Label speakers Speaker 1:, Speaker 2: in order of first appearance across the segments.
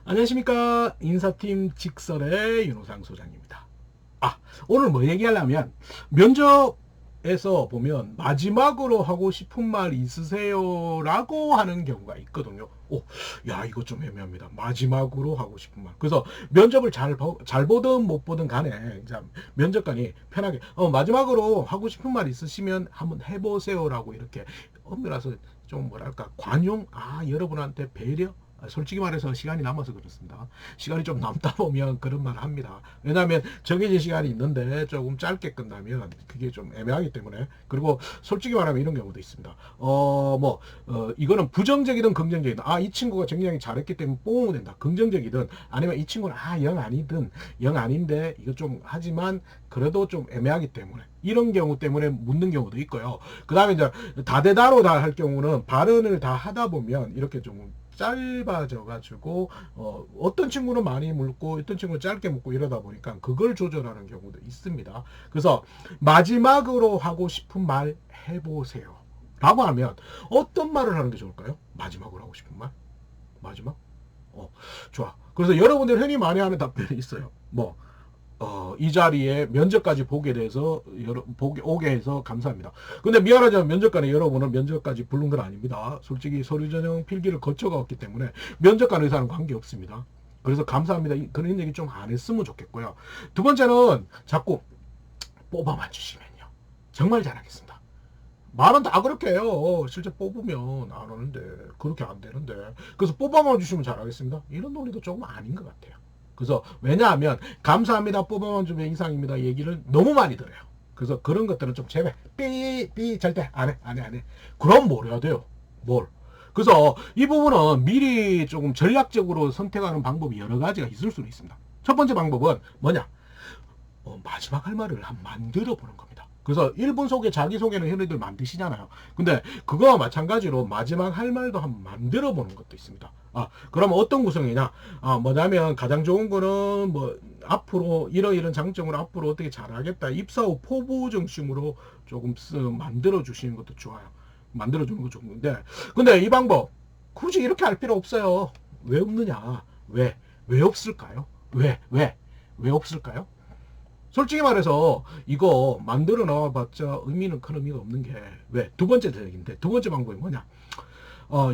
Speaker 1: 안녕하십니까. 인사팀 직설의 윤호상 소장입니다. 오늘 뭐 얘기하려면 면접에서 보면 마지막으로 하고 싶은 말 있으세요? 라고 하는 경우가 있거든요. 야, 이거 좀 애매합니다. 마지막으로 하고 싶은 말. 그래서 면접을 잘 보든 못 보든 간에 이제 면접관이 편하게 마지막으로 하고 싶은 말 있으시면 한번 해보세요. 라고 이렇게 엄밀해서 좀 뭐랄까 관용, 여러분한테 배려, 솔직히 말해서 시간이 남아서 그렇습니다. 시간이 좀 남다 보면 그런 말을 합니다. 왜냐하면 정해진 시간이 있는데 조금 짧게 끝나면 그게 좀 애매하기 때문에. 그리고 솔직히 말하면 이런 경우도 있습니다. 이거는 부정적이든 긍정적이든 이 친구가 굉장히 잘했기 때문에 뽕 된다. 긍정적이든 아니면 이 친구는 영 아니든 영 아닌데 이거 좀 하지만 그래도 좀 애매하기 때문에 이런 경우 때문에 묻는 경우도 있고요. 그 다음에 이제 다대다로 할 경우는 발언을 다 하다 보면 이렇게 좀 짧아져 가지고 어떤 친구는 많이 묻고 어떤 친구는 짧게 묻고 이러다 보니까 그걸 조절하는 경우도 있습니다. 그래서 마지막으로 하고 싶은 말 해보세요 라고 하면 어떤 말을 하는 게 좋을까요? 마지막으로 하고 싶은 말? 마지막? 좋아. 그래서 여러분들 흔히 많이 하는 답변이 있어요. 이 자리에 면접까지 보게 돼서 오게 해서 감사합니다. 근데 미안하지만 면접관이 여러분을 면접까지 부른 건 아닙니다. 솔직히 서류 전형 필기를 거쳐갔기 때문에 면접관 의사는 관계없습니다. 그래서 감사합니다. 그런 얘기 좀 안 했으면 좋겠고요. 두 번째는 자꾸 뽑아만 주시면요. 정말 잘하겠습니다. 말은 다 그렇게 해요. 실제 뽑으면 안 하는데 그렇게 안 되는데 그래서 뽑아만 주시면 잘하겠습니다. 이런 논리도 조금 아닌 것 같아요. 그래서 왜냐하면 감사합니다 뽑아만 주면 이상입니다 얘기를 너무 많이 들어요. 그래서 그런 것들은 좀 제외. 삐 절대 안 해. 그럼 뭘 해야 돼요? 뭘? 그래서 이 부분은 미리 조금 전략적으로 선택하는 방법이 여러 가지가 있을 수는 있습니다. 첫 번째 방법은 뭐냐? 마지막 할 말을 한번 만들어 보는 겁니다. 그래서 1분 소개, 자기소개는 흔히들 만드시잖아요. 근데 그거와 마찬가지로 마지막 할 말도 한번 만들어 보는 것도 있습니다. 그러면 어떤 구성이냐? 뭐냐면 가장 좋은 거는 앞으로 이런 장점으로 앞으로 어떻게 잘하겠다. 입사 후 포부 중심으로 조금 만들어 주시는 것도 좋아요. 만들어 주는 거 좋은데. 근데 이 방법 굳이 이렇게 할 필요 없어요. 왜 없느냐? 왜 없을까요? 왜 없을까요? 솔직히 말해서 이거 만들어 나와봤자 큰 의미가 없는 게 왜? 두 번째 대목인데 두 번째 방법이 뭐냐?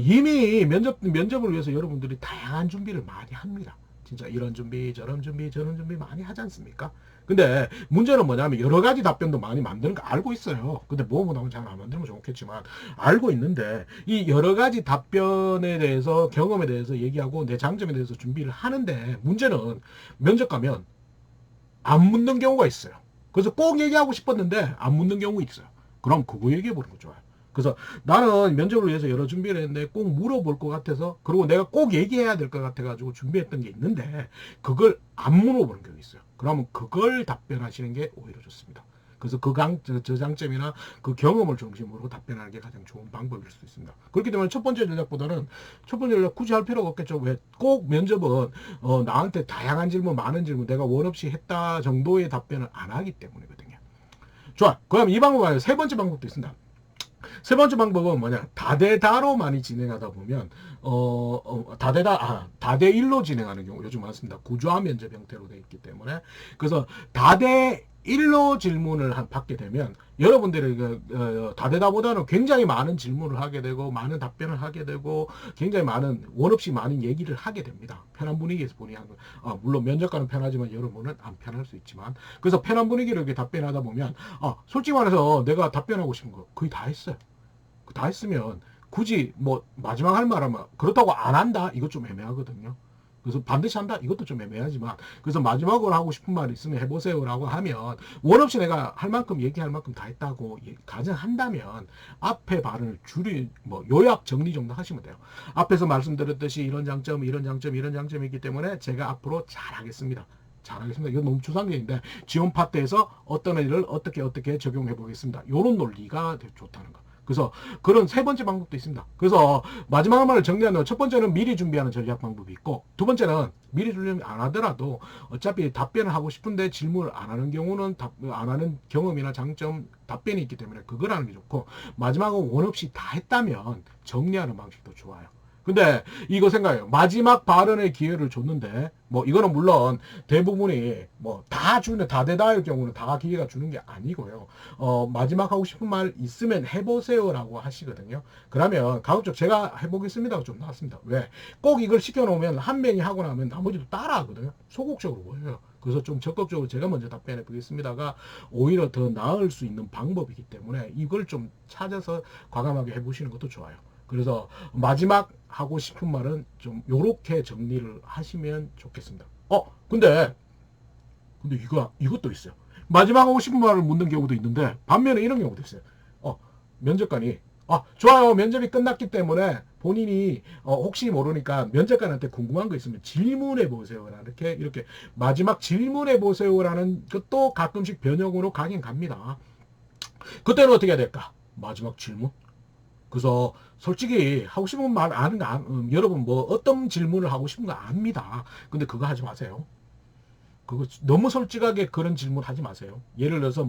Speaker 1: 이미 면접을 위해서 여러분들이 다양한 준비를 많이 합니다. 진짜 이런 준비, 저런 준비 많이 하지 않습니까? 근데 문제는 뭐냐면 여러 가지 답변도 많이 만드는 거 알고 있어요. 근데 뭐하면 잘 안 만들면 좋겠지만 알고 있는데 이 여러 가지 답변에 대해서 경험에 대해서 얘기하고 내 장점에 대해서 준비를 하는데 문제는 면접 가면 안 묻는 경우가 있어요. 그래서 꼭 얘기하고 싶었는데 안 묻는 경우 있어요. 그럼 그거 얘기해 보는 거 좋아요. 그래서 나는 면접을 위해서 여러 준비를 했는데 꼭 물어볼 것 같아서 그리고 내가 꼭 얘기해야 될 것 같아가지고 준비했던 게 있는데 그걸 안 물어보는 경우 있어요. 그러면 그걸 답변하시는 게 오히려 좋습니다. 그래서 저 장점이나 그 경험을 중심으로 답변하는 게 가장 좋은 방법일 수 있습니다. 그렇기 때문에 첫 번째 전략보다는 첫 번째 전략 굳이 할 필요가 없겠죠. 왜? 꼭 면접은 나한테 다양한 질문, 많은 질문 내가 원 없이 했다 정도의 답변을 안 하기 때문이거든요. 좋아. 그럼 이 방법 말고 세 번째 방법도 있습니다. 세 번째 방법은 뭐냐? 다대다로 많이 진행하다 보면 다대일로 진행하는 경우 요즘 많습니다. 구조화 면접 형태로 되어 있기 때문에 그래서 다대일로 질문을 받게 되면 여러분들이 다대다보다는 굉장히 많은 질문을 하게 되고 많은 답변을 하게 되고 굉장히 많은 원 없이 많은 얘기를 하게 됩니다. 편한 분위기에서 본인이 물론 면접관은 편하지만 여러분은 안 편할 수 있지만 그래서 편한 분위기를 이렇게 답변하다 보면 솔직히 말해서 내가 답변하고 싶은 거 거의 다 했어요. 다 했으면 굳이 마지막 할 말하면 그렇다고 안 한다 이것 좀 애매하거든요. 그래서 반드시 한다 이것도 좀 애매하지만 그래서 마지막으로 하고 싶은 말 있으면 해보세요라고 하면 원 없이 내가 할 만큼 얘기할 만큼 다 했다고 가정한다면 앞에 발언을 요약 정리 정도 하시면 돼요. 앞에서 말씀드렸듯이 이런 장점이 있기 때문에 제가 앞으로 잘하겠습니다. 이건 너무 추상적인데 지원 파트에서 어떤 일을 어떻게 적용해 보겠습니다. 이런 논리가 좋다는 거. 그래서 그런 세 번째 방법도 있습니다. 그래서 마지막 말을 정리하면 첫 번째는 미리 준비하는 전략 방법이 있고 두 번째는 미리 준비 안 하더라도 어차피 답변을 하고 싶은데 질문을 안 하는 경우는 안 하는 경험이나 장점 답변이 있기 때문에 그걸 하는 게 좋고 마지막은 원 없이 다 했다면 정리하는 방식도 좋아요. 근데 이거 생각해요. 마지막 발언의 기회를 줬는데, 뭐, 이거는 물론 대부분이 뭐, 다 주는, 다대다의 경우는 다 기회가 주는 게 아니고요. 마지막 하고 싶은 말 있으면 해보세요라고 하시거든요. 그러면 가급적 제가 해보겠습니다가 좀 나왔습니다. 왜? 꼭 이걸 시켜놓으면 한 명이 하고 나면 나머지도 따라 하거든요. 소극적으로 보여요. 그래서 좀 적극적으로 제가 먼저 답변해 보겠습니다가 오히려 더 나을 수 있는 방법이기 때문에 이걸 좀 찾아서 과감하게 해보시는 것도 좋아요. 그래서 마지막 하고 싶은 말은 좀 요렇게 정리를 하시면 좋겠습니다. 근데 이것도 있어요. 마지막 하고 싶은 말을 묻는 경우도 있는데 반면에 이런 경우도 있어요. 면접관이 좋아요. 면접이 끝났기 때문에 본인이 혹시 모르니까 면접관한테 궁금한 거 있으면 질문해 보세요. 이렇게 마지막 질문해 보세요라는 것도 가끔씩 변형으로 가긴 갑니다. 그때는 어떻게 해야 될까? 마지막 질문? 그래서 솔직히 하고 싶은 말 아는 거 여러분 뭐 어떤 질문을 하고 싶은 거 압니다. 근데 그거 하지 마세요. 그거 너무 솔직하게 그런 질문 하지 마세요. 예를 들어서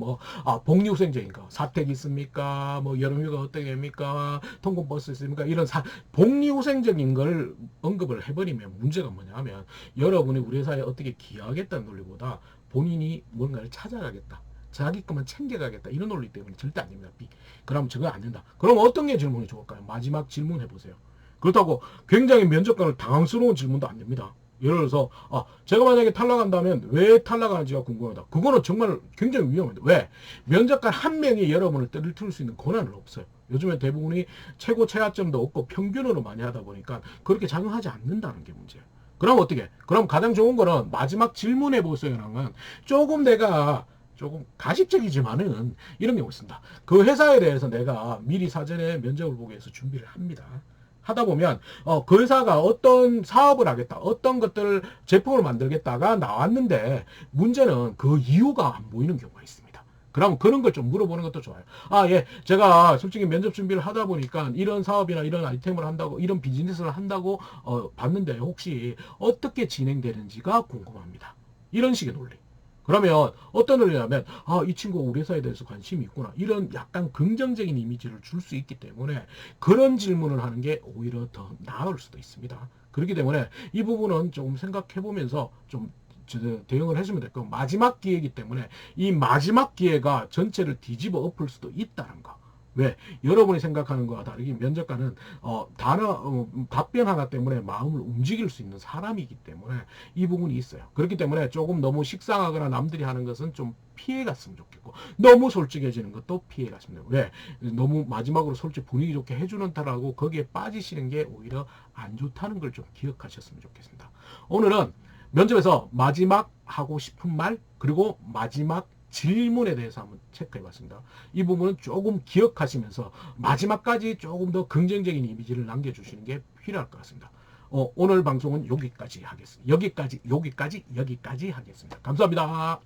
Speaker 1: 복리후생제인가? 사택 있습니까? 뭐 여름휴가 어떻게 됩니까? 통근버스 있습니까? 이런 복리후생적인 걸 언급을 해버리면 문제가 뭐냐면 여러분이 우리 회사에 어떻게 기여하겠다는 논리보다 본인이 뭔가를 찾아가겠다. 자기 것만 챙겨가겠다. 이런 논리 때문에 절대 안 됩니다. 그러면 저거 안 된다. 그럼 어떤 게 질문이 좋을까요? 마지막 질문 해보세요. 그렇다고 굉장히 면접관을 당황스러운 질문도 안 됩니다. 예를 들어서 제가 만약에 탈락한다면 왜 탈락하는지가 궁금하다. 그거는 정말 굉장히 위험합니다. 왜? 면접관 한 명이 여러분을 떨어뜨릴 수 있는 권한은 없어요. 요즘에 대부분이 최고 최하점도 없고 평균으로 많이 하다 보니까 그렇게 작용하지 않는다는 게 문제예요. 그럼 어떻게? 그럼 가장 좋은 거는 마지막 질문해 보세요라는 내가 조금 가식적이지만은 이런 경우 있습니다. 그 회사에 대해서 내가 미리 사전에 면접을 보기 위해서 준비를 합니다. 하다 보면 그 회사가 어떤 사업을 하겠다, 어떤 것들을 제품을 만들겠다가 나왔는데 문제는 그 이유가 안 보이는 경우가 있습니다. 그럼 그런 걸 좀 물어보는 것도 좋아요. 예, 제가 솔직히 면접 준비를 하다 보니까 이런 사업이나 이런 아이템을 한다고, 이런 비즈니스를 한다고 봤는데 혹시 어떻게 진행되는지가 궁금합니다. 이런 식의 논리. 그러면 어떤 논리냐면 이 친구가 우리 회사에 대해서 관심이 있구나, 이런 약간 긍정적인 이미지를 줄 수 있기 때문에 그런 질문을 하는 게 오히려 더 나을 수도 있습니다. 그렇기 때문에 이 부분은 조금 생각해 보면서 좀 대응을 해주면 될 거고, 마지막 기회이기 때문에 이 마지막 기회가 전체를 뒤집어 엎을 수도 있다는 거. 왜? 여러분이 생각하는 것과 다르게 면접관은 답변 하나 때문에 마음을 움직일 수 있는 사람이기 때문에 이 부분이 있어요. 그렇기 때문에 조금 너무 식상하거나 남들이 하는 것은 좀 피해갔으면 좋겠고, 너무 솔직해지는 것도 피해갔으면 좋겠고. 왜? 너무 마지막으로 솔직히 분위기 좋게 해주는 타라고 거기에 빠지시는 게 오히려 안 좋다는 걸 좀 기억하셨으면 좋겠습니다. 오늘은 면접에서 마지막 하고 싶은 말, 그리고 마지막 질문에 대해서 한번 체크해 봤습니다. 이 부분은 조금 기억하시면서 마지막까지 조금 더 긍정적인 이미지를 남겨주시는 게 필요할 것 같습니다. 오늘 방송은 여기까지 하겠습니다. 여기까지 하겠습니다. 감사합니다.